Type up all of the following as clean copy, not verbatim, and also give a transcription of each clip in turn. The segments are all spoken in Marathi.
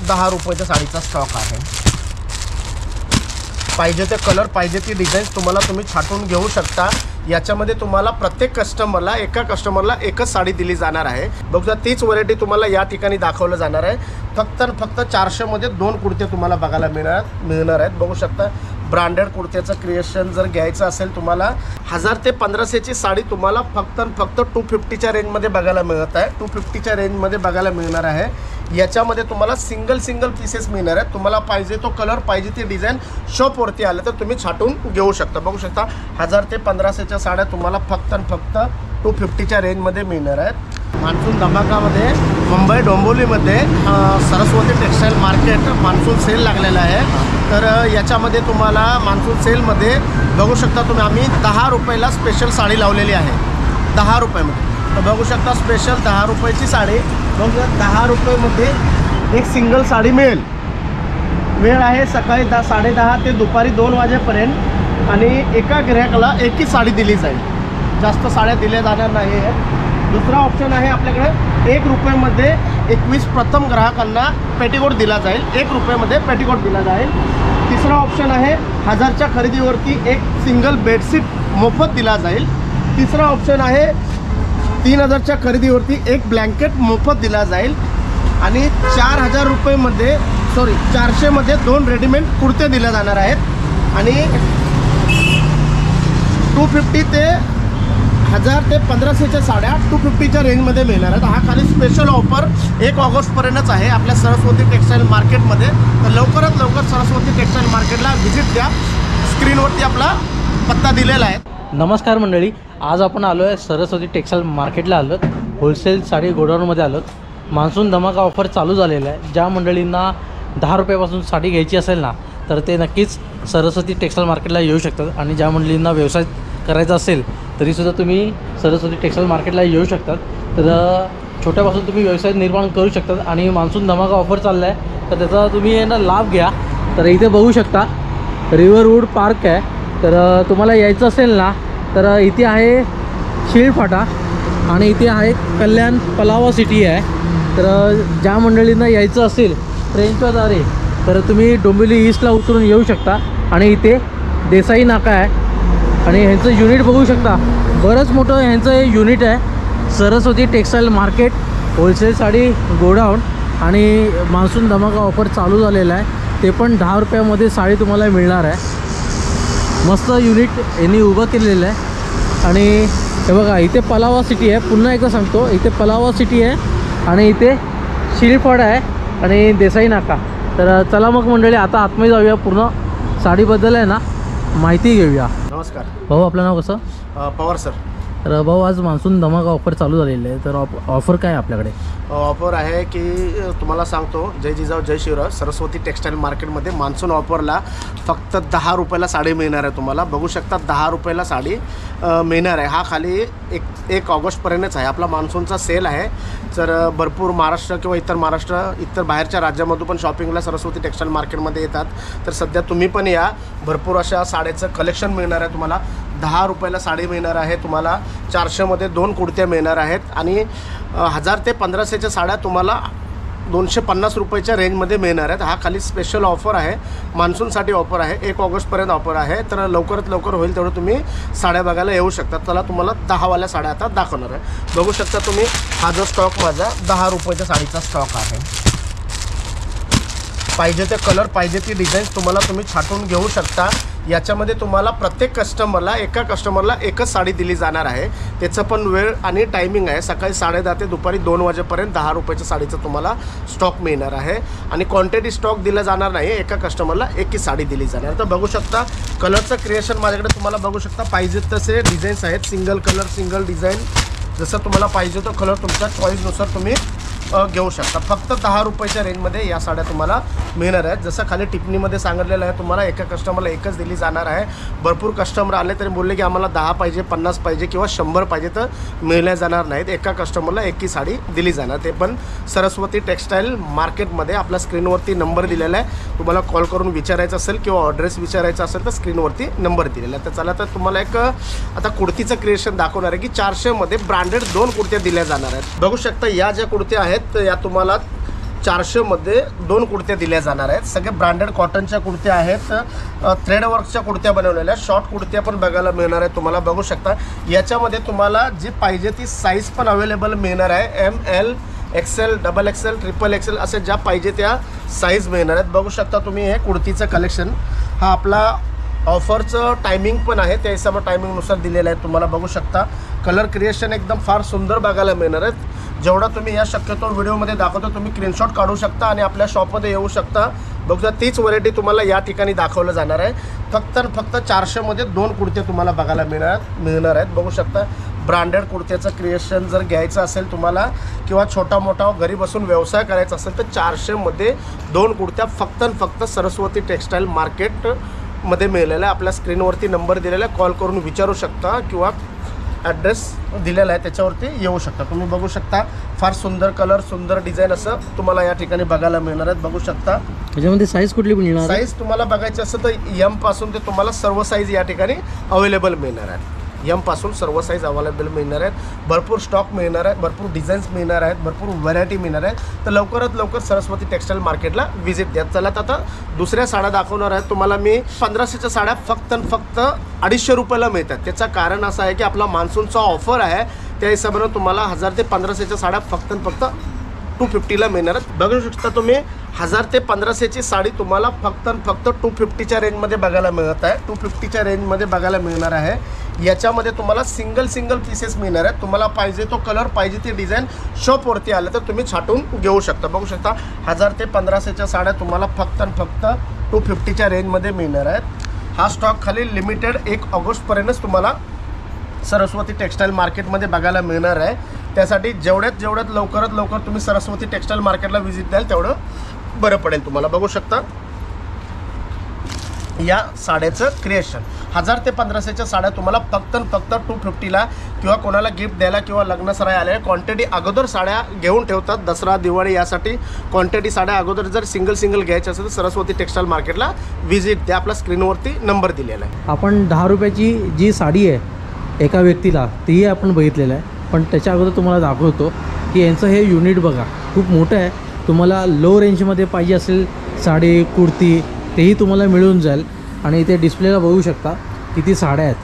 10 रुपयाच्या साडीचा स्टॉक आहे। पाहिजे ते कलर, पाहिजे ती डिझाईन्स तुम्हाला तुम्ही छाटून घेऊ शकता। याच्यामध्ये तुम्हाला प्रत्येक कस्टमरला, एका कस्टमरला एकच साडी दिली जाणार आहे। बघा तीच व्हरायटी तुम्हाला या ठिकाणी दाखवलं जाणार आहे। फक्त 400 मध्ये 2 कुर्ते तुम्हाला बघायला मिळणार आहेत। बघू शकता ब्रँडेड कुर्त्याचं क्रिएशन जर घ्यायचं असेल तुम्हाला 1000 ते 1500 ची साडी तुम्हाला फक्त 250च्या रेंजमध्ये बघायला मिळत आहे। 250च्या रेंजमध्ये बघायला मिळणार आहे। याच्यामध्ये तुम्हाला सिंगल पीसेस मिळणार आहेत। तुम्हाला पाहिजे तो कलर, पाहिजे ती डिझाईन शॉपवरती आलं तर तुम्ही छाटून घेऊ शकता। बघू शकता 1000 ते 1500च्या साड्या तुम्हाला फक्त 250च्या रेंजमध्ये मिळणार आहेत। मान्सून धमाकामध्ये मुंबई डोंबिवलीमध्ये Saraswati textile market monsoon sale लागलेला आहे। तर याच्यामध्ये तुम्हाला मान्सून सेलमध्ये बघू शकता तुम्ही आम्ही 10 रुपयाला स्पेशल साडी लावलेली आहे। 10 रुपयामध्ये तर बघू शकता स्पेशल 10 रुपयाची साडी। बघू 10 रुपयामध्ये एक सिंगल साडी मिळेल। वेळ आहे सकाळी 10:30 ते दुपारी 2 वाजेपर्यंत आणि एका गिऱ्हाईकाला एक ही साडी दिली जाईल, जास्त साड्या दिल्या जाणार नाही आहेत। दुसरा ऑप्शन आहे आपल्याकडे 1 रुपयामध्ये 21 प्रथम ग्राहकांना पेटीकोट दिला जाईल। 1 रुपयामध्ये पेटीकोट दिला जाईल। तिसरा ऑप्शन आहे 1000च्या खरेदीवरती एक सिंगल बेडशीट मोफत दिला जाईल। तिसरा ऑप्शन आहे 3000च्या खरेदीवरती एक ब्लँकेट मोफत दिला जाईल। आणि 4000 रुपयामध्ये 400 मध्ये 2 रेडीमेड कुर्ते दिले जाणार आहेत। आणि 250 ते 1000 ते 1500च्या साड्या 250च्या रेंजमध्ये मिळणार आहेत। हा खाली स्पेशल ऑफर 1 ऑगस्टपर्यंतच आहे आपल्या सरस्वती टेक्सटाईल मार्केटमध्ये। तर लवकरात लवकर सरस्वती टेक्सटाईल मार्केटला व्हिजिट द्या। स्क्रीनवरती आपला पत्ता दिलेला आहे। नमस्कार मंडळी, आज आपण आलो आहे सरस्वती टेक्सटाईल मार्केटला आलो, होलसेल साडी गोडाऊनमध्ये आलो। मान्सून धमाका ऑफर चालू झालेला आहे। ज्या मंडळींना 10 रुपयापासून साडी घ्यायची असेल ना तर ते नक्कीच सरस्वती टेक्सटाईल मार्केटला येऊ शकतात। आणि ज्या मंडळींना व्यवसाय करायचा असेल तरीसुद्धा तुम्ही सरस्वती टेक्सटाईल मार्केटला येऊ शकतात। तर छोट्यापासून तुम्ही व्यवसाय निर्माण करू शकतात। आणि मान्सून धमाका ऑफर चालला आहे तर त्याचा तुम्ही ना लाभ घ्या। तर इथे बघू शकता रिव्हरवूड पार्क आहे। तर तुम्हाला यायचं असेल ना तर इथे आहे शिळफाटा आणि इथे आहे कल्याण पलावा सिटी आहे। तर ज्या मंडळींना यायचं असेल ट्रेनच्या द्वारे तर तुम्ही डोंबिवली ईस्टला उतरून येऊ शकता। आणि इथे देसाई नाका आहे आणि ह्यांचं युनिट बघू शकता, बरंच मोठं ह्यांचं हे युनिट आहे। Saraswati textile market wholesale sari godown आणि मान्सून धमाका ऑफर चालू झालेला आहे। ते पण 10 रुपयामध्ये साडी तुम्हाला मिळणार आहे। मस्त युनिट यांनी उभं केलेलं आहे। आणि हे बघा इथे पलावा सिटी आहे, पुन्हा एकदा सांगतो इथे पलावा सिटी आहे आणि इथे शिळफाडा आहे आणि देसाई नाका। तर चला मग मंडळी आता आतमध्ये जाऊया, पूर्ण साडीबद्दल आहे ना माहिती घेऊया। नमस्कार भाऊ, आपलं नाव कसं? पवार सर। तर भाऊ आज मान्सून धमाका ऑफर चालू झालेली आहे, तर ऑफर काय आहे आपल्याकडे? ऑफर आहे की तुम्हाला सांगतो, जय जिजाऊ जय शिवराय। सरस्वती टेक्सटाईल मार्केटमध्ये मान्सून ऑफरला फक्त 10 रुपयाला साडी मिळणार आहे। तुम्हाला बघू शकता 10 रुपयाला साडी मिळणार आहे। हा खाली 1 ऑगस्टपर्यंतच आहे आपला मान्सूनचा सेल आहे। तर भरपूर महाराष्ट्र किंवा इतर बाहेरच्या राज्यामधून पण शॉपिंगला सरस्वती टेक्सटाईल मार्केटमध्ये येतात। तर सध्या तुम्ही पण या, भरपूर अशा साड्याचं कलेक्शन मिळणार आहे तुम्हाला। 10 रुपयाला साडी मिळणार आहे तुम्हाला। 400 मध्ये 2 कुर्त्या मिळणार आहेत आणि 1000 ते 1500च्या साड्या तुम्हाला 250 रुपयाच्या रेंजमध्ये मिळणार आहेत। हा खाली स्पेशल ऑफर आहे, मान्सूनसाठी ऑफर आहे। 1 ऑगस्टपर्यंत ऑफर आहे। तर लवकरात लवकर होईल तेवढं तुम्ही साड्या बघायला येऊ शकता। त्याला तुम्हाला 10 वाल्या साड्या आता दाखवणार आहे। बघू शकता तुम्ही, हा जो स्टॉक माझा 10 रुपयाच्या साडीचा स्टॉक आहे। पाहिजे ते कलर, पाहिजे ती डिझाईन्स तुम्हाला तुम्ही छाटून घेऊ शकता। याच्यामध्ये तुम्हाला प्रत्येक कस्टमरला, एका कस्टमरला एकच साडी दिली जाणार आहे। त्याचं पण वेळ आणि टायमिंग आहे सकाळी 10:30 ते दुपारी 2 वाजेपर्यंत 10 रुपयाच्या साडीचं तुम्हाला स्टॉक मिळणार आहे। आणि क्वांटिटी स्टॉक दिला जाणार नाही, एका कस्टमरला एक ही साडी दिली जाणार। तर बघू शकता कलरचं क्रिएशन माझ्याकडे तुम्हाला बघू शकता, पाहिजे तसे डिझाईन्स आहेत। सिंगल कलर, सिंगल डिझाईन, जसं तुम्हाला पाहिजे तो कलर तुमच्या चॉईसनुसार तुम्ही घेऊ शकता। फक्त 10 रुपयाच्या रेंजमध्ये या साड्या तुम्हाला मिळणार आहेत। जसं खाली टिप्पणीमध्ये सांगितलेलं आहे तुम्हाला एका कस्टमरला एकच दिली जाणार आहे। भरपूर कस्टमर आले तरी बोलले की आम्हाला 10 पाहिजे, 50 पाहिजे किंवा 100 पाहिजे तर मिळल्या जाणार नाहीत। एका कस्टमरला एक ही साडी दिली जाणार, ते पण सरस्वती टेक्सटाईल मार्केटमध्ये। आपल्या स्क्रीनवरती नंबर दिलेला आहे, तुम्हाला कॉल करून विचारायचं असेल किंवा ॲड्रेस विचारायचा असेल तर स्क्रीनवरती नंबर दिलेला आहे। तर चला तर तुम्हाला एक आता कुर्तीचं क्रिएशन दाखवणार आहे की 400 मध्ये ब्रँडेड 2 कुर्त्या दिल्या जाणार आहेत। बघू शकता या ज्या कुर्त्या आहेत या तुम्हाला 400मध्ये 2 कुर्त्या दिल्या जाणार आहेत. सगळे ब्रँडेड कॉटनच्या कुर्त्या आहेत, थ्रेडवर्कच्या कुर्त्या बनवलेल्या, शॉर्ट कुर्त्या पण बघायला मिळणार आहेत. तुम्हाला बघू शकता याच्यामध्ये तुम्हाला जी पाहिजे ती साईज पण अवेलेबल मिळणार आहे. ML, XL, XXL, XXL असे ज्या पाहिजे त्या साईज मिळणार आहेत. बघू शकता तुम्ही हे कुर्तीचं कलेक्शन. हा आपला ऑफरचं टायमिंग पण आहे, त्या हिशोबाने टायमिंगनुसार दिलेलं आहे. तुम्हाला बघू शकता कलर क्रिएशन एकदम फार सुंदर बघायला मिळणार आहेत. जेवढा तुम्ही या शक्यतो व्हिडिओमध्ये दाखवतो तुम्ही स्क्रीनशॉट काढू शकता आणि आपल्या शॉपमध्ये येऊ शकता. बघा तीच व्हरायटी तुम्हाला या ठिकाणी दाखवलं जाणार आहे. फक्त 400मध्ये 2 कुर्ते तुम्हाला बघायला मिळणार आहेत. बघू शकता ब्रँडेड कुर्त्याचं क्रिएशन जर घ्यायचं असेल तुम्हाला किंवा छोटा मोठा घरी बसून व्यवसाय करायचा असेल तर 400मध्ये 2 कुर्त्या फक्त सरस्वती टेक्स्टाईल मार्केटमध्ये मिळालेला आहे. आपल्या स्क्रीनवरती नंबर दिलेला आहे, कॉल करून विचारू शकता किंवा ॲड्रेस दिलेला आहे त्याच्यावरती येऊ शकता. तुम्ही बघू शकता फार सुंदर कलर, सुंदर डिझाईन असं तुम्हाला या ठिकाणी बघायला मिळणार आहेत. बघू शकता त्याच्यामध्ये साईज कुठली मिळणार? साईज तुम्हाला बघायची असेल तर M पासून ते तुम्हाला सर्व साईज या ठिकाणी अवेलेबल मिळणार आहेत. M पासून सर्व साईज अवेलेबल मिळणार आहेत. भरपूर स्टॉक मिळणार आहे, भरपूर डिझाईन्स मिळणार आहेत, भरपूर व्हरायटी मिळणार आहे. तर लवकरात लवकर सरस्वती टेक्स्टाईल मार्केटला व्हिजिट द्या. चला आता दुसऱ्या साड्या दाखवणार आहेत तुम्हाला मी. 1500च्या साड्या फक्त 250 रुपयाला मिळतात. त्याचं कारण असं आहे की आपला मान्सूनचा ऑफर आहे, त्या हिशोबानं तुम्हाला 1000 ते 1500च्या साड्या फक्त 250ला मिळणार आहेत. बघू शकता तुम्ही 1000 ते 1500ची साडी तुम्हाला फक्त 250च्या रेंजमध्ये बघायला मिळत आहे. 250च्या रेंजमध्ये बघायला मिळणार आहे. याच्यामध्ये तुम्हाला सिंगल पीसेस मिळणार आहेत. तुम्हाला पाहिजे तो कलर, पाहिजे ती डिझाईन शॉपवरती आलं तर तुम्ही छाटून घेऊ शकता. बघू शकता 1000 ते 1500च्या साड्या तुम्हाला फक्त 250च्या रेंजमध्ये मिळणार आहेत. हा स्टॉक खाली लिमिटेड 1 ऑगस्टपर्यंतच तुम्हाला सरस्वती टेक्स्टाईल मार्केटमध्ये बघायला मिळणार आहे. त्यासाठी जेवढ्यात लवकरात लवकर तुम्ही सरस्वती टेक्स्टाईल मार्केटला व्हिजिट द्याल तेवढं बरं पडेल. तुम्हाला बघू शकता या साड्याचं क्रिएशन 1000 ते 1500च्या साड्या तुम्हाला फक्त 250ला किंवा कोणाला गिफ्ट द्यायला किंवा लग्नसराई आले क्वांटिटी अगोदर साड्या घेऊन ठेवतात. दसरा दिवाळी यासाठी क्वांटिटी साड्या अगोदर जर सिंगल घ्यायचे असेल तर सरस्वती टेक्स्टाईल मार्केटला व्हिजिट द्या. आपला स्क्रीनवरती नंबर दिलेला आहे. आपण 10 रुपयाची जी साडी आहे एका व्यक्तीला तीही आपण बघितलेलं आहे, पण त्याच्या अगोदर तुम्हाला दाखवतो की यांचं हे युनिट बघा खूप मोठं आहे. तुम्हाला लो रेंजमध्ये पाहिजे असेल साडी, कुर्ती तेही तुम्हाला मिळून जाईल. आणि इथे डिस्प्लेला बघू शकता किती साड्या आहेत.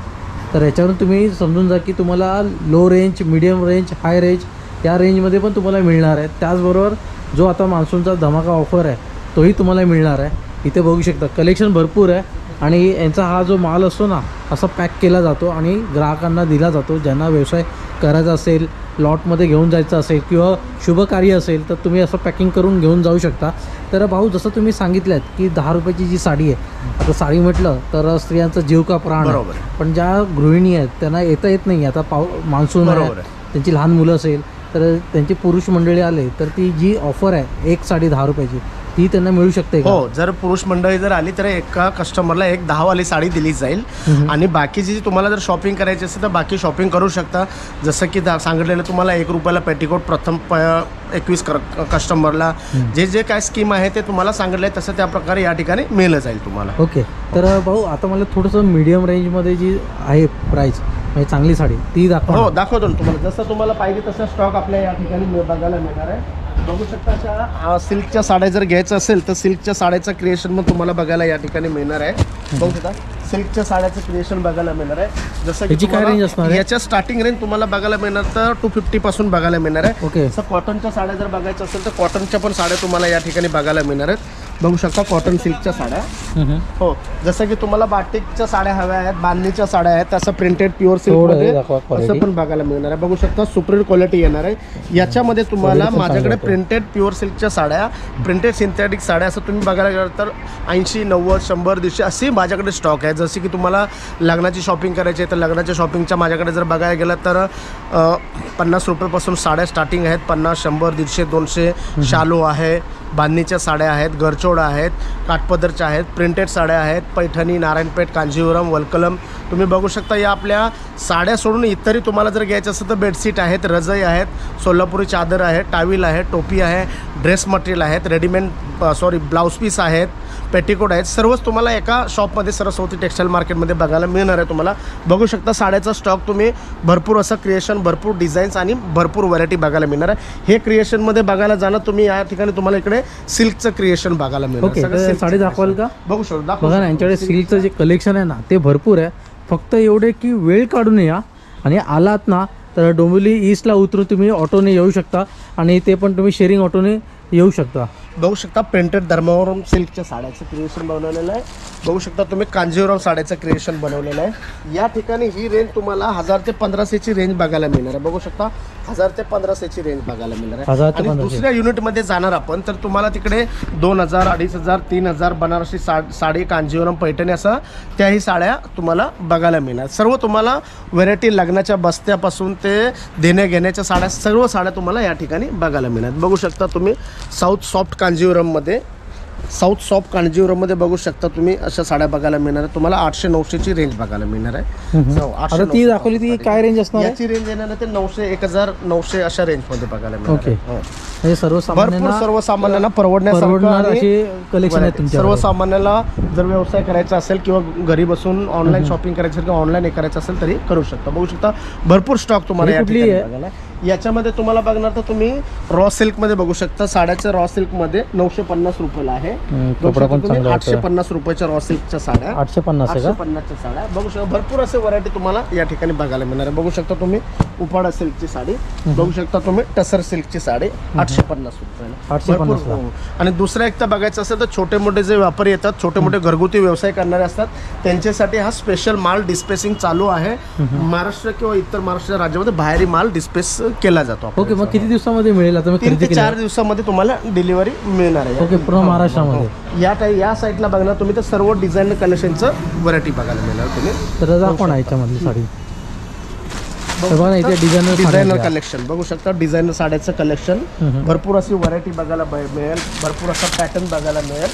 तर याच्यावरून तुम्ही समजून जा की तुम्हाला low range, medium range, high range या रेंजमध्ये पण तुम्हाला मिळणार आहे. त्याचबरोबर जो आता मान्सूनचा धमाका ऑफर आहे तोही तुम्हाला मिळणार आहे. इथे बघू शकता कलेक्शन भरपूर आहे आणि यांचा हा जो माल असतो ना असा पॅक केला जातो आणि ग्राहकांना दिला जातो. ज्यांना व्यवसाय करायचा असेल, लॉटमध्ये घेऊन जायचं असेल किंवा शुभकार्य असेल तर तुम्ही असं पॅकिंग करून घेऊन जाऊ शकता. तर भाऊ जसं तुम्ही सांगितलं की 10 रुपयाची जी साडी आहे, आता साडी म्हटलं तर स्त्रियांचा जीव का प्राण आहे. पण ज्या गृहिणी आहेत त्यांना येत नाही. आता मान्सून आहे, त्यांची लहान मुलं असेल तर त्यांची पुरुष मंडळी आले तर ती जी ऑफर आहे एक साडी 10 रुपयाची ती त्यांना मिळू शकते का? हो, जर पुरुष मंडळी जर आली तर एका कस्टमरला एक 10 वाली साडी दिली जाईल. आणि बाकीची जी तुम्हाला जर शॉपिंग करायची असेल तर बाकी शॉपिंग करू शकता. जसं की सांगितलेलं तुम्हाला 1 रुपयाला पेटिकोट प्रथम 21 कस्टमरला जे काय स्कीम आहे ते तुम्हाला सांगितलं आहे तसं त्या प्रकारे या ठिकाणी मिळलं जाईल तुम्हाला. ओके. तर भाऊ आता मला थोडंसं मीडियम रेंजमध्ये जी आहे प्राईस म्हणजे चांगली साडी ती दाखवा. हो, दाखवतो ना तुम्हाला. जसं तुम्हाला पाहिजे तसं स्टॉक आपल्या या ठिकाणी बघायला मिळणार आहे. बघू शकता सिल्कच्या साड्या जर घ्यायचं असेल तर सिल्कच्या साड्याचं क्रिएशन मग तुम्हाला बघायला या ठिकाणी मिळणार आहे. बघू शकता सिल्कच्या साड्याचं क्रिएशन बघायला मिळणार आहे. जसं की काय रेंज असणार आहे? याच्या स्टार्टिंग रेंज तुम्हाला बघायला मिळणार तर 250 पासून बघायला मिळणार आहे. ओके. जसं कॉटनच्या साड्या जर बघायचं असेल तर कॉटनच्या पण साड्या तुम्हाला या ठिकाणी बघायला मिळणार आहेत. बघू शकता कॉटन सिल्कच्या साड्या. हो, जसं की तुम्हाला बाटिकच्या साड्या हव्या आहेत, बांधणीच्या साड्या आहेत, तसं प्रिंटेड प्युअर सिल्कमध्ये असं पण बघायला मिळणार आहे. बघू शकता सुपीरियर क्वालिटी येणार आहे. याच्यामध्ये तुम्हाला माझ्याकडे प्रिंटेड प्युअर सिल्कच्या साड्या, प्रिंटेड सिंथेटिक साड्या असं तुम्ही बघायला गेलं तर 80, 90, 100, 150 अशी माझ्याकडे स्टॉक आहे. जशी की तुम्हाला लग्नाची शॉपिंग करायची आहे तर लग्नाच्या शॉपिंगच्या माझ्याकडे जर बघायला गेलं तर 50 रुपयापासून साड्या स्टार्टिंग आहेत. 50, 100, 150, 200 शालू आहे, बांधणीच्या साड्या आहेत, गरचोड आहेत, काठपदरच्या आहेत, प्रिंटेड साड्या आहेत, पैठणी, नारायणपेठ, कांजीवरम, वलकलम तुम्ही बघू शकता. या आपल्या साड्या सोडून इतरही तुम्हाला जर घ्यायचं असेल तर बेडशीट आहेत, रजई आहेत, सोलापुरी चादर आहे, टावील आहे, टोपी आहे, ड्रेस मटेरियल आहेत, रेडीमेड ब्लाऊज पीस आहेत, पेटीकोट आहेत, सर्वच तुम्हाला एका शॉपमध्ये सरस्वती टेक्सटाईल मार्केटमध्ये बघायला मिळणार आहे. तुम्हाला बघू शकता साड्याचा स्टॉक तुम्ही भरपूर असं क्रिएशन, भरपूर डिझाईन्स आणि भरपूर व्हरायटी बघायला मिळणार आहे. हे क्रिएशनमध्ये बघायला जाणं तुम्ही या ठिकाणी तुम्हाला इकडे सिल्कचं क्रिएशन बघायला मिळणार. ओके, सगळं तर silk साडी चं दाखवाल का? बघू शकतो, बघा ना, यांच्याकडे सिल्कचं जे कलेक्शन आहे ना ते भरपूर आहे. फक्त एवढे की वेळ काढून या आणि आलात ना तर डोंबिवली ईस्टला उतरून तुम्ही ऑटोने येऊ शकता आणि ते पण तुम्ही शेअरिंग ऑटोने येऊ शकता. बघू शकता प्रिंटेड धर्मावरम सिल्कच्या साड्याचं क्रिएशन बनवलेलं आहे. बघू शकता तुम्ही कांजीवरम साड्याचं क्रिएशन बनवलेलं आहे. या ठिकाणी ही रेंज तुम्हाला 1000 ते 1500ची रेंज बघायला मिळणार आहे. बघू शकता 1000 ते 1500ची रेंज बघायला मिळणार आहे. 1000 ते आणि 1500. दुसऱ्या युनिटमध्ये जाणार आपण तर तुम्हाला तिकडे 2000, 2500, 3000 बनारसी साडी, कांजीवरम, पैठणी असं त्याही साड्या तुम्हाला बघायला मिळणार. सर्व तुम्हाला व्हरायटी लग्नाच्या बस्त्यापासून ते देण्या घेण्याच्या साड्या, सर्व साड्या तुम्हाला या ठिकाणी बघायला मिळणार. बघू शकता तुम्ही साऊथ सॉफ्ट कांजीवरममध्ये बघू शकता तुम्ही अशा साड्या बघायला मिळणार आहे. तुम्हाला 800-900ची रेंज बघायला मिळणार आहे. आता ती दाखवली ती काय रेंज असणार आहे? याची रेंज येणार आहे ते 900, 1000-900 अशा रेंजमध्ये बघायला मिळणार ओके. आहे. म्हणजे सर्वसामान्यांना परवडण्यासारखं अशी कलेक्शन आहे तुमच्या. सर्वसामान्याला जर व्यवसाय करायचा असेल किंवा घरी बसून ऑनलाईन शॉपिंग करायचं असेल किंवा ऑनलाईन करायचं असेल तरी करू शकता. बघू शकता भरपूर स्टॉक तुम्हाला या ठिकाणी बघायला. याच्यामध्ये तुम्हाला बघणार तर तुम्ही रॉ सिल्कमध्ये बघू शकता. साड्याच्या रॉ सिल्कमध्ये 950 रुपयाला आहे. कपडा पण चांगला आहे. 850 रुपयाच्या रॉ सिल्कच्या साड्या, 850 साड्या बघू शकता. भरपूर असे व्हरायटी तुम्हाला या ठिकाणी बघायला मिळणार आहे. बघू शकता तुम्ही उपाडा सिल्कची साडी, बघू शकता तुम्ही टसर सिल्कची साडी 850 रुपयाला. 850 ला. आणि दुसरं एक तर बघायचं असेल तर छोटे मोठे जे व्यापारी येतात, छोटे मोठे घरगुती व्यवसाय करणारे असतात, त्यांच्यासाठी हा स्पेशल माल डिस्पेसिंग चालू आहे. महाराष्ट्र किंवा इतर महाराष्ट्र राज्यामध्ये बाहेरी माल डिस्पेस केला जातो. ओके, मग किती दिवसामध्ये मिळेल? आता 3 ते 4 दिवसामध्ये तुम्हाला डिलिव्हरी मिळणार आहे. ओके, पूर्ण महाराष्ट्रामध्ये. या साईडला बघणार तुम्ही तर सर्व डिझाईन कलेक्शनचं व्हरायटी बघायला मिळणार तुम्ही. तर दाखवा ना याच्यामधली साडी. बघा ना, इथे डिझायनर कलेक्शन बघू शकता. डिझायनर साड्याचं कलेक्शन, भरपूर अशी व्हरायटी बघायला मिळेल, भरपूर असा पॅटर्न बघायला मिळेल.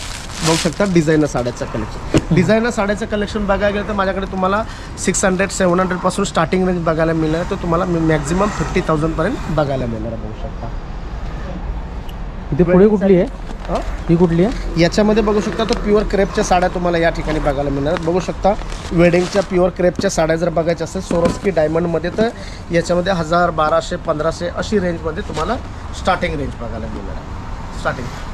बघू शकता डिझायनर साड्याचं कलेक्शन. डिझायनर साड्याचं कलेक्शन बघायला गेलं तर माझ्याकडे तुम्हाला 600-700 पासून स्टार्टिंग रेंज बघायला मिळणार आहे. तर तुम्हाला मॅक्झिमम 50,000 पर्यंत बघायला मिळणार आहे. बघू शकता. इथे पुढे कुठली आहे? ही कुठली आहे? याच्यामध्ये बघू शकता तो प्युअर क्रेपच्या साड्या तुम्हाला या ठिकाणी बघायला मिळणार. बघू शकता वेडिंगच्या प्युअर क्रेपच्या साड्या जर बघायच्या असेल सोरोस्की डायमंडमध्ये तर याच्यामध्ये 1000, 1200, 1500 अशी रेंजमध्ये तुम्हाला स्टार्टिंग रेंज बघायला मिळणार आहे.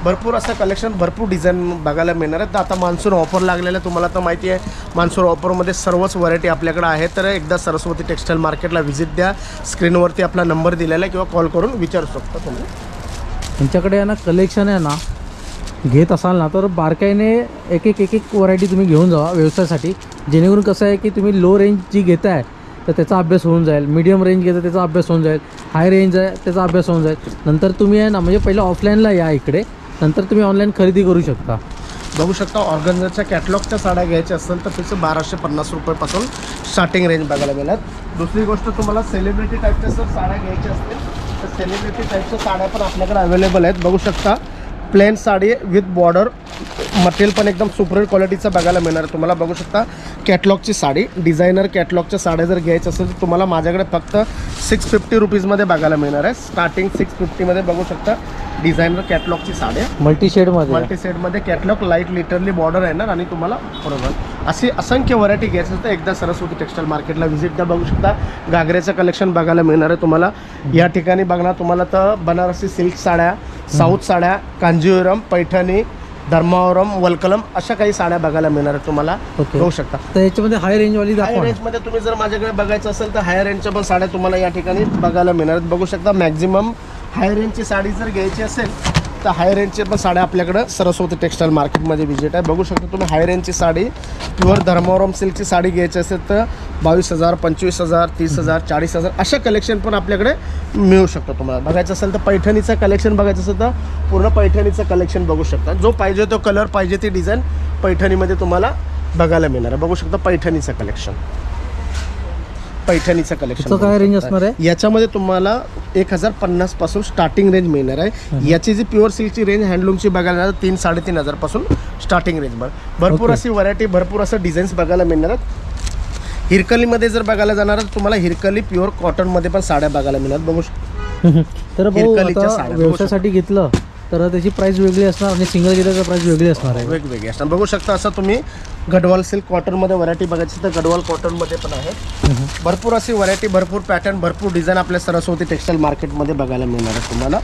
भरपूर असं कलेक्शन, भरपूर डिझाईन बघायला मिळणार आहे. तर आता मान्सून ऑफर लागलेलं तुम्हाला तर माहिती आहे. मान्सून ऑफरमध्ये सर्वच व्हरायटी आपल्याकडे आहे. तर एकदा सरस्वती टेक्सटाईल मार्केटला व्हिजिट द्या. स्क्रीनवरती आपला नंबर दिलेला आहे किंवा कॉल करून विचारू शकता तुम्ही. त्यांच्याकडे आहे ना कलेक्शन आहे ना, घेत असाल ना तर बारकाईने एक एक व्हरायटी तुम्ही घेऊन जावा व्यवसायासाठी. जेणेकरून कसं आहे की तुम्ही लो रेंज जी घेताय तर त्याचा अभ्यास होऊन जाईल, मीडियम रेंज घेता त्याचा अभ्यास होऊन जाईल, हाय रेंज आहे त्याचा अभ्यास होऊन जाईल. नंतर तुम्ही आहे ना म्हणजे पहिलं ऑफलाईनला या इकडे, नंतर तुम्ही ऑनलाईन खरेदी करू शकता. बघू शकता ऑर्गन्झाच्या कॅटलॉगच्या साड्या घ्यायच्या असेल तर त्याचं 1250 रुपयापासून स्टार्टिंग रेंज बघायला मिळणार. दुसरी गोष्ट तुम्हाला सेलिब्रिटी टाईपच्या जर साड्या घ्यायच्या असतील तर सेलिब्रिटी टाईपच्या साड्या पण आपल्याकडे अवेलेबल आहेत. बघू शकता plain sari with border, material पण एकदम सुपरियर क्वालिटीचं बघायला मिळणार आहे तुम्हाला. बघू शकता कॅटलॉगची साडी, डिझायनर कॅटलॉगच्या साड्या जर घ्यायच्या असेल तर तुम्हाला माझ्याकडे फक्त 650 रुपीजमध्ये बघायला मिळणार आहे. स्टार्टिंग 650मध्ये बघू शकता डिझायनर कॅटलॉगची साड्या मल्टी शेडमध्ये कॅटलॉग लाईट लिटरली बॉर्डर येणार आणि तुम्हाला बरोबर अशी असंख्य व्हरायटी घ्यायची असतं. एकदा सरस्वती टेक्सटाईल मार्केटला व्हिजिट द्या. बघू शकता घागऱ्याचं कलेक्शन बघायला मिळणार आहे तुम्हाला. या ठिकाणी बघणार तुम्हाला तर बनारसी सिल्क साड्या, साऊथ साड्या, कांजीवरम, पैठणी, धर्मावरम, वलकलम अशा काही साड्या बघायला मिळणार आहेत तुम्हाला. बघू शकता. तर याच्यामध्ये हाय रेंजवाली हाय रेंजमध्ये तुम्ही जर माझ्याकडे बघायचं असेल तर हाय रेंजच्या पण साड्या तुम्हाला या ठिकाणी बघायला मिळणार आहेत. बघू शकता मॅक्झिमम हाय रेंजची साडी जर घ्यायची असेल तर हाय रेंजचे पण साड्या आपल्याकडं सरस्वती टेक्सटाईल मार्केटमध्ये व्हिजिट आहे. बघू शकता तुम्ही हाय रेंजची साडी, प्युअर धर्मावरम सिल्कची साडी घ्यायची असेल तर 22,000, 25,000, 30,000, 40,000 अशा कलेक्शन पण आपल्याकडे मिळू शकतं. तुम्हाला बघायचं असेल तर पैठणीचं कलेक्शन बघायचं असेल तर पूर्ण पैठणीचं कलेक्शन बघू शकता. जो पाहिजे तो कलर, पाहिजे ती डिझाईन पैठणीमध्ये तुम्हाला बघायला मिळणार आहे. बघू शकता पैठणीचं कलेक्शन, पैठणीचं कलेक्शन काय रेंज असणार आहे? याच्यामध्ये तुम्हाला 1050 पासून स्टार्टिंग रेंज मिळणार आहे. याची जी प्युअर सिल्कची रेंज हँडलूमची बघायला 3-3.5 पासून स्टार्टिंग रेंज. भरपूर अशी व्हरायटी, भरपूर असं डिझाईन्स बघायला मिळणार आहेत. हिरकलीमध्ये जर बघायला जाणार तर तुम्हाला हिरकली प्युअर कॉटनमध्ये पण साड्या बघायला मिळणार. बघू तर व्यवसायासाठी घेतलं तर त्याची प्राईस वेगळी असणार आणि सिंगल घेतल्याचं प्राईस वेगळी असणार आहे. वेगवेगळे असतात. बघू शकता असं तुम्ही गडवाल सिल्क कॉटनमध्ये व्हरायटी बघायची तर गडवाल कॉटनमध्ये पण आहे. भरपूर अशी व्हरायटी, भरपूर पॅटर्न, भरपूर डिझाईन आपल्या सरस्वती टेक्सटाईल मार्केटमध्ये बघायला मिळणार आहे तुम्हाला.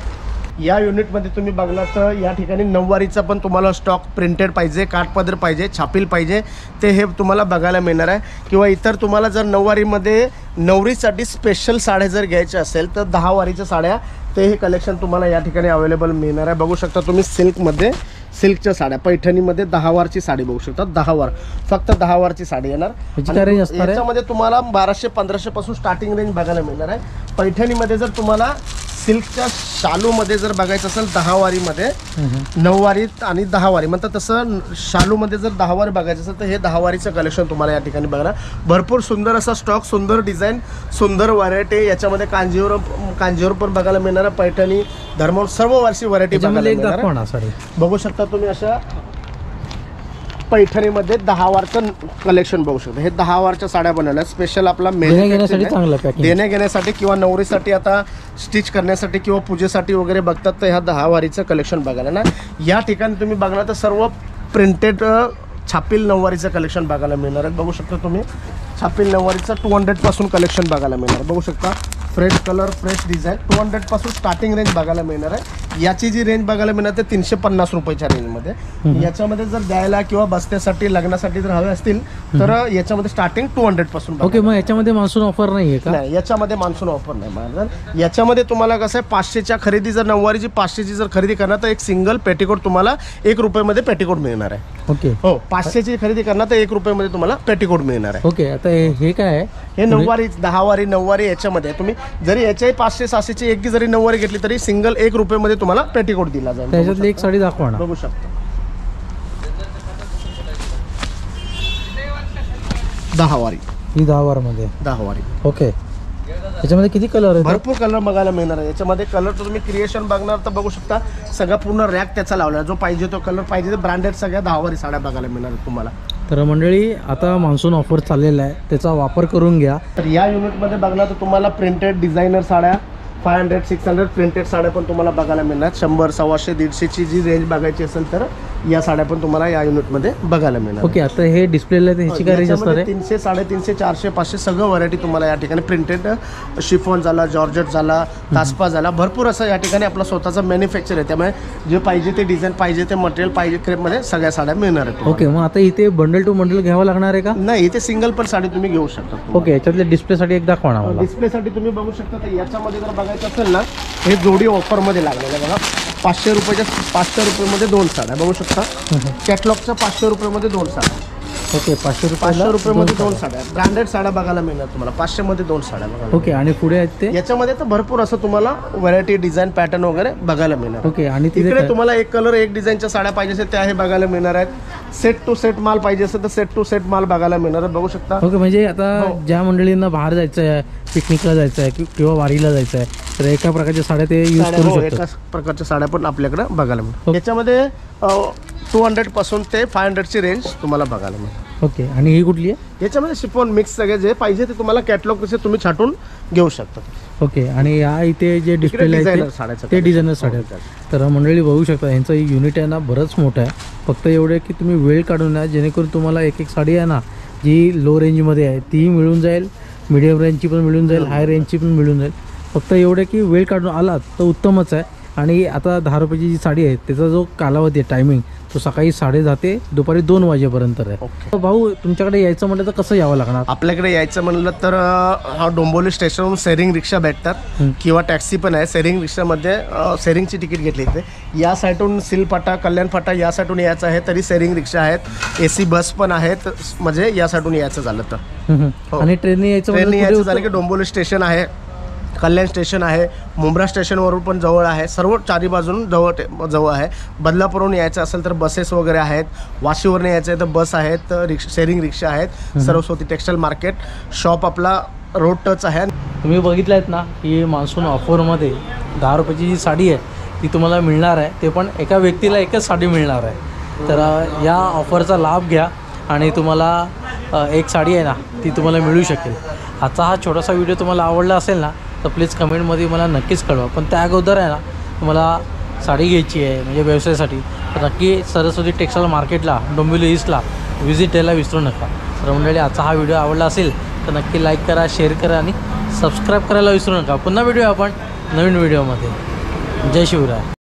या युनिटमध्ये तुम्ही बघला तर या ठिकाणी नऊवारीचा पण तुम्हाला स्टॉक प्रिंटेड पाहिजे, काठपदर पाहिजे, छापील पाहिजे ते हे तुम्हाला बघायला मिळणार आहे. किंवा इतर तुम्हाला जर नऊवारीमध्ये नवरीसाठी स्पेशल साड्या जर घ्यायच्या असेल तर 10 वारीच्या साड्या ते हे कलेक्शन तुम्हाला या ठिकाणी अवेलेबल मिळणार आहे. बघू शकता तुम्ही सिल्कमध्ये, सिल्कच्या साड्या, पैठणीमध्ये 10 वारची साडी बघू शकता. 10 वार, फक्त 10 वारची साडी येणार. याच्यामध्ये तुम्हाला 1200-1500 पासून स्टार्टिंग रेंज बघायला मिळणार आहे. पैठणीमध्ये जर तुम्हाला सिल्कच्या शालूमध्ये जर बघायचं असेल 10 वारीमध्ये, 9 वारी आणि 10 वारी म्हणतात तसं शालूमध्ये जर 10 वारी बघायचं असेल तर हे 10 वारीचं कलेक्शन तुम्हाला या ठिकाणी बघायला. भरपूर सुंदर असा स्टॉक, सुंदर डिझाईन, सुंदर व्हरायटी. याच्यामध्ये कांजीवर पण बघायला मिळणार आहे. पैठणी, धर्मवड सर्व वर्षी व्हरायटी बघायला मिळणार. बघू शकता तुम्ही अशा पैठणीमध्ये 10 वारचं कलेक्शन बघू शकता. हे 10 वारच्या साड्या बनवल्या स्पेशल आपला देण्या घेण्यासाठी किंवा नवरीसाठी आता स्टिच करण्यासाठी किंवा पूजेसाठी वगैरे बघतात तर ह्या 10 वारीचं कलेक्शन बघायला ना. या ठिकाणी तुम्ही बघणार तर सर्व प्रिंटेड छापील नऊवारीचं कलेक्शन बघायला मिळणार आहे. बघू शकता तुम्ही छापील नऊवारीचं 200 पासून कलेक्शन बघायला मिळणार. बघू शकता फ्रेश कलर, फ्रेश डिझाईन, 200 पासून स्टार्टिंग रेंज बघायला मिळणार आहे. याची जी रेंज बघायला मिळणार ते 350 रुपयाच्या रेंजमध्ये. याच्यामध्ये जर द्यायला किंवा बसण्यासाठी, लग्नासाठी जर हवे असतील तर याच्यामध्ये स्टार्टिंग 200 पासून. ओके, मग याच्यामध्ये मान्सून ऑफर नाही आहे का? नाही, याच्यामध्ये मान्सून ऑफर नाही महाराज. याच्यामध्ये तुम्हाला कसं आहे 500च्या खरेदी जर नऊवारीची 500ची जर खरेदी करणार तर एक सिंगल पेटीकोट तुम्हाला 1 रुपयामध्ये पेटीकोट मिळणार आहे. ओके, हो, 500ची खरेदी करणार तर 1 रुपयामध्ये तुम्हाला पेटीकोट मिळणार आहे. ओके, आता हे काय आहे? हे नऊवारी, 10 वारी, 9 वारी याच्यामध्ये तुम्ही जरी याच्याही 500-600ची एक जरी नऊवारी घेतली तरी सिंगल 1 रुपयामध्ये तुम्हाला पेटीकोट दिला जाईल. त्याच्यातली एक साडी दाखवा ना. बघू शकता 10 वारी, ही 10 वारमध्ये 10 वारी. ओके, याच्यामध्ये किती कलर आहे? भरपूर कलर बघायला मिळणार आहे. याच्यामध्ये कलर तर तुम्ही क्रिएशन बघणार तर बघू शकता सगळा पूर्ण रॅक त्याचा लावला. जो पाहिजे तो कलर पाहिजे ते ब्रँडेड सगळ्या 10 वारी साड्या बघायला मिळणार आहेत तुम्हाला. तर मंडळी, आता मान्सून ऑफर चाललेला आहे, त्याचा वापर करून घ्या. तर या युनिटमध्ये बघणार तर तुम्हाला प्रिंटेड डिझायनर साड्या 500-600 प्रिंटेड साड्या पण तुम्हाला बघायला मिळणार. 100, 150, 150ची जी रेंज बघायची असेल तर या साड्या पण तुम्हाला या युनिटमध्ये बघायला मिळणार. ओके, आता हे डिस्प्लेला ह्याची काय रेंज असणार आहे? 300, 350, 400, 500 सगळं व्हरायटी तुम्हाला या ठिकाणी प्रिंटेड, शिफॉन झाला, जॉर्जेट झाला, कास्पा झाला, भरपूर असं या ठिकाणी आपला स्वतःचा मॅन्युफॅक्चर आहे. त्यामुळे जे पाहिजे ते डिझाईन, पाहिजे ते मटेरियल, पाहिजे क्रेपमध्ये सगळ्या साड्या मिळणार आहेत. ओके, मग आता इथे बंडल टू बंडल घ्यावं लागणार आहे का? नाही, इथे सिंगल पण साडी तुम्ही घेऊ शकता. ओके, याच्यातल्या डिस्प्लेसाठी एक दाखवा ना. डिस्प्लेसाठी तुम्ही बघू शकता तर याच्यामध्ये जर बघायचं असेल ना, हे जोडी ऑफरमध्ये लागलेलं आहे बघा. 500 रुपयामध्ये 2 साड्या बघू शकता. कॅटलॉगच्या 500 रुपयामध्ये 2 साड्या. ओके, 500 रुपयामध्ये 2 साड्या. ब्रँडेड साड्या बघायला मिळणार तुम्हाला 500 मध्ये 2 साड्या बघायला. ओके, आणि पुढे आहेत ते याच्यामध्ये तर भरपूर असं तुम्हाला व्हरायटी, डिझाईन, पॅटर्न वगैरे बघायला मिळणार. ओके, आणि तिकडे तुम्हाला एक कलर, एक डिझाईनच्या साड्या पाहिजे असेल त्या हे बघायला मिळणार आहेत. सेट टू सेट माल पाहिजे असेल तर सेट टू सेट माल बघायला मिळणार आहे. बघू शकता. ओके, म्हणजे आता ज्या मंडळींना बाहेर जायचं आहे, पिकनिकला जायचं आहे किंवा वारीला जायचं आहे तर एका प्रकारच्या साड्या ते यूज करू शकतात. एका प्रकारच्या साड्या पण आपल्याकडे बघायला मिळतात. याच्यामध्ये 200 पासून ते 500ची रेंज तुम्हाला बघायला मिळते. ओके, आणि ही कुठली आहे? याच्यामध्ये शिफॉन मिक्स सगळे जे पाहिजे ते तुम्हाला कॅटलॉग कसे तुम्ही छाटून घेऊ शकता. ओके, आणि या इथे जे डिस्प्ले आहे ते डिझायनर साड्या. तर मंडळी बघू शकता यांचं युनिट आहे ना बरंच मोठं आहे. फक्त एवढं की तुम्ही वेळ काढून या जेणेकरून तुम्हाला एक साडी आहे ना जी लो रेंजमध्ये आहे तीही मिळून जाईल, मिडियम रेंजची पण मिळून जाईल, हाय रेंजची पण मिळून जाईल. फक्त एवढं की वेळ काढून आलात तर उत्तमच आहे. आणि आता 10 रुपयाची जी साडी आहे त्याचा जो कालावधी आहे, टायमिंग, तो सकाळी 10:30 ते दुपारी 2 वाजेपर्यंत आहे. भाऊ, तुमच्याकडे यायचं म्हटलं तर कसं यावं लागणार? आपल्याकडे यायचं म्हणलं तर हा डोंबिवली स्टेशनवरून शेअरिंग रिक्षा भेटतात किंवा टॅक्सी पण आहे. शेअरिंग रिक्षामध्ये शेअरिंगची तिकीट घेतली इथे. या साईडून सिलफाटा, कल्याण फाटा या साईडून यायचं आहे तरी शेअरिंग रिक्षा आहेत, AC बस पण आहेत. म्हणजे या साईडून यायचं झालं तर. आणि ट्रेनने यायचं झालं की डोंबिवली स्टेशन आहे, कल्याण स्टेशन आहे, मुंब्रा स्टेशनवरून पण जवळ आहे. सर्व चारी बाजून जवळ आहे. बदलापूरहून यायचं असेल तर बसेस वगैरे आहेत. वाशीवरून यायचं आहे तर बस आहेत, शेअरिंग रिक्षा आहेत. सरस्वती टेक्सटाईल मार्केट शॉप आपला रोड टच आहे. तुम्ही बघितलं आहेत ना की मान्सून ऑफरमध्ये 10 रुपयाची जी साडी आहे ती तुम्हाला मिळणार आहे. ते पण एका व्यक्तीला एकच साडी मिळणार आहे. तर या ऑफरचा लाभ घ्या आणि तुम्हाला एक साडी आहे ना ती तुम्हाला मिळू शकेल. आजचा हा छोटासा व्हिडिओ तुम्हाला आवडला असेल ना तर प्लीज कमेंटमध्ये मला नक्कीच कळवा. पण त्या अगोदर आहे ना तुम्हाला साडी घ्यायची आहे म्हणजे व्यवसायासाठी तर नक्की सरस्वती टेक्सटाईल मार्केटला डोंबिवली ईस्टला व्हिजिट द्यायला विसरू नका. तर मंडळी आजचा हा व्हिडिओ आवडला असेल तर नक्की लाईक करा, शेअर करा आणि सबस्क्राईब करायला विसरू नका. पुन्हा भेटूया आपण नवीन व्हिडिओमध्ये. जय शिवराय.